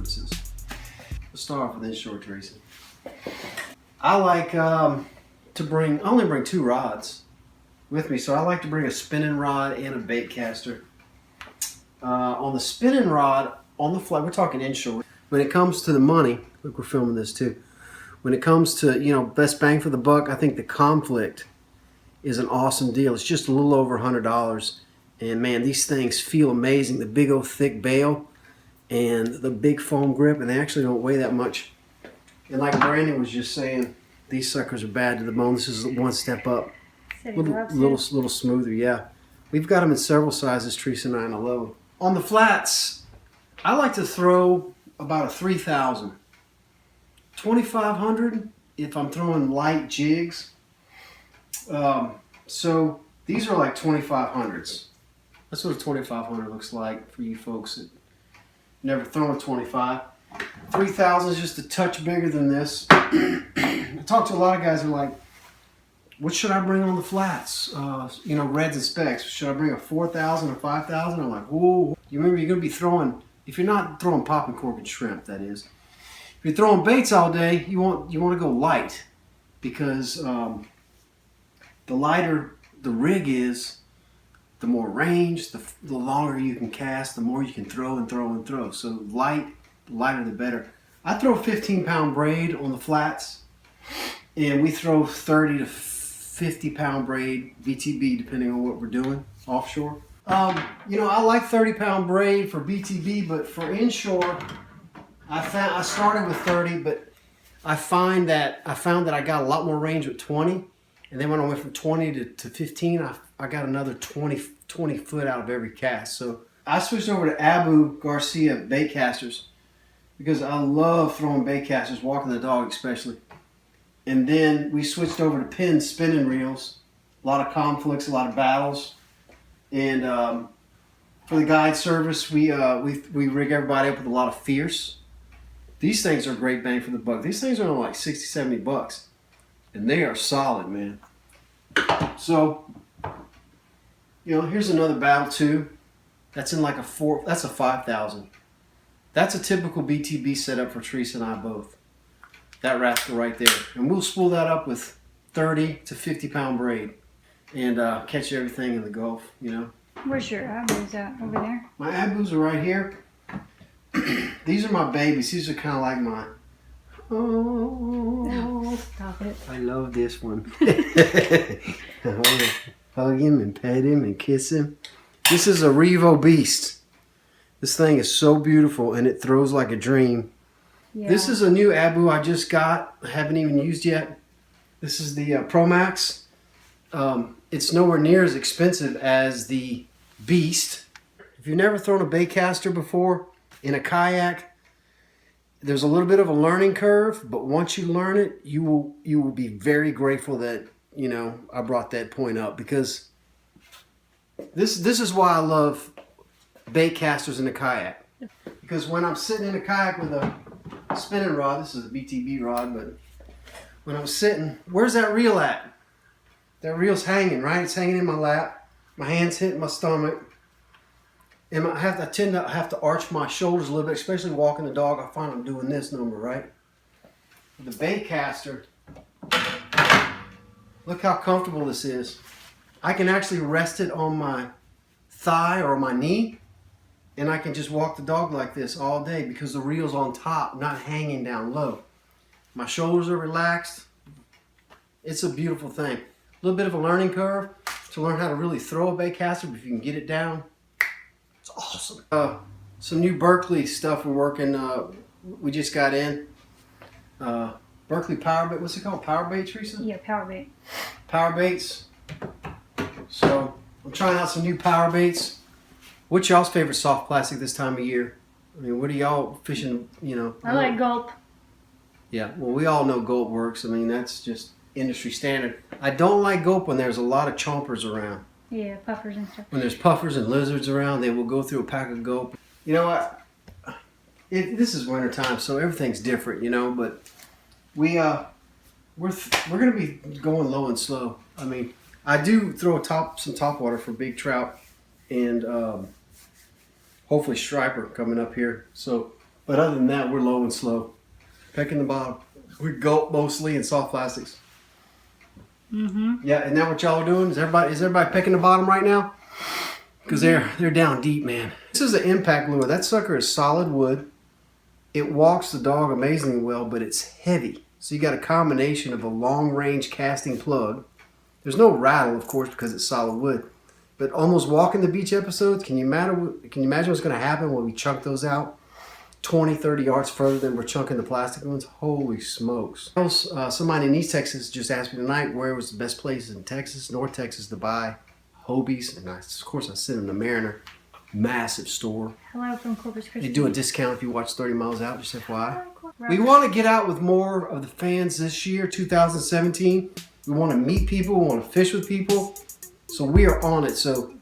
differences. Let's start off with inshore, Theresa. I like to bring, I only bring 2 rods with me, so I like to bring a spinning rod and a bait caster. On the spinning rod, on the fly, we're talking inshore. When it comes to the money, look, we're filming this too. When it comes to, you know, best bang for the buck, I think the Conflict is an awesome deal. It's just a little over $100. And man, these things feel amazing. The big old thick bail and the big foam grip, and they actually don't weigh that much. And like Brandon was just saying, these suckers are bad to the bone. This is one step up. Little smoother, yeah. We've got them in several sizes, Theresa and I, and I love them. On the flats, I like to throw about a 3,000. 2,500 if I'm throwing light jigs. So these are like 2,500s. That's what a 2,500 looks like for you folks that never thrown a 25. 3,000 is just a touch bigger than this. I talk to a lot of guys who are like, what should I bring on the flats? You know, reds and specs. Should I bring a 4,000 or 5,000? I'm like, whoa. You remember, you're going to be throwing, if you're not throwing popping cork and shrimp, that is. If you're throwing baits all day, you want to go light, because the lighter the rig is, the more range, the longer you can cast, the more you can throw and throw and throw. So light, the lighter the better. I throw a 15-pound braid on the flats, and we throw 30 to 50-pound braid BTB depending on what we're doing offshore. You know, I like 30-pound braid for BTB, but for inshore, I started with 30, but I found that I got a lot more range with 20, and then when I went from 20 to 15, I got another 20 foot out of every cast. So I switched over to Abu Garcia bait casters because I love throwing bait casters, walking the dog especially. And then we switched over to Penn spinning reels. A lot of conflicts, a lot of battles. And for the guide service, we rig everybody up with a lot of Fierce. These things are great bang for the buck. These things are only like 60, 70 bucks. And they are solid, man. So, you know, here's another battle too. That's in like that's a 5,000. That's a typical BTB setup for Theresa and I both. That rascal right there. And we'll spool that up with 30 to 50-pound braid and catch everything in the Gulf, you know. Where's your Abus at over there? My Abus are right here. These are my babies. These are kind of like my... Oh, stop it. I love this one. Hug him and pet him and kiss him. This is a Revo Beast. This thing is so beautiful and it throws like a dream. Yeah. This is a new Abu I just got. I haven't even used yet. This is the Pro Max. It's nowhere near as expensive as the Beast. If you've never thrown a bait caster before in a kayak, there's a little bit of a learning curve, but once you learn it, you will be very grateful that, you know, I brought that point up, because this is why I love bait casters in a kayak. Because when I'm sitting in a kayak with a spinning rod, this is a BTB rod, but when I'm sitting, where's that reel at? That reel's hanging, right? It's hanging in my lap. My hand's hitting my stomach. And I tend to have to arch my shoulders a little bit, especially walking the dog. I find I'm doing this number, right? With the bait caster, look how comfortable this is. I can actually rest it on my thigh or my knee, and I can just walk the dog like this all day because the reel's on top, not hanging down low. My shoulders are relaxed. It's a beautiful thing. A little bit of a learning curve to learn how to really throw a bait caster, but if you can get it down, it's awesome. Some new Berkeley stuff we're working. We just got in. Berkeley Power Bait. What's it called? Power Bait, Theresa? Yeah, Power Bait. Power Baits. So I'm trying out some new Power Baits. What's y'all's favorite soft plastic this time of year? I mean, what are y'all fishing, you know? I like Gulp. Yeah, well, we all know Gulp works. I mean, that's just industry standard. I don't like Gulp when there's a lot of chompers around. Yeah, puffers and stuff. When there's puffers and lizards around, they will go through a pack of Gulp. You know what? This is winter time, so everything's different, you know. But we're gonna be going low and slow. I mean, I do throw some top water for big trout and hopefully striper coming up here. So But other than that, we're low and slow. Pecking the bottom. We gulp mostly in soft plastics. Yeah, isn't that what y'all are doing? Is everybody pecking the bottom right now? Because they're down deep, man. This is an impact lure. That sucker is solid wood. It walks the dog amazingly well, but it's heavy. So you got a combination of a long-range casting plug. There's no rattle, of course, because it's solid wood. But almost walking the beach episodes, can you imagine what's going to happen when we chunk those out 20, 30 yards further than we're chunking the plastic ones? Holy smokes. Somebody in East Texas just asked me tonight where was the best place in Texas, North Texas, to buy Hobies. And of course I sent them to Mariner. Massive store. Hello from Corpus Christi. They do a discount if you watch 30 Miles Out, just FYI. We want to get out with more of the fans this year, 2017. We want to meet people. We want to fish with people. So we are on it. So,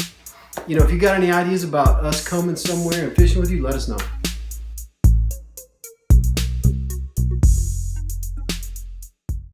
if you got any ideas about us coming somewhere and fishing with you, let us know.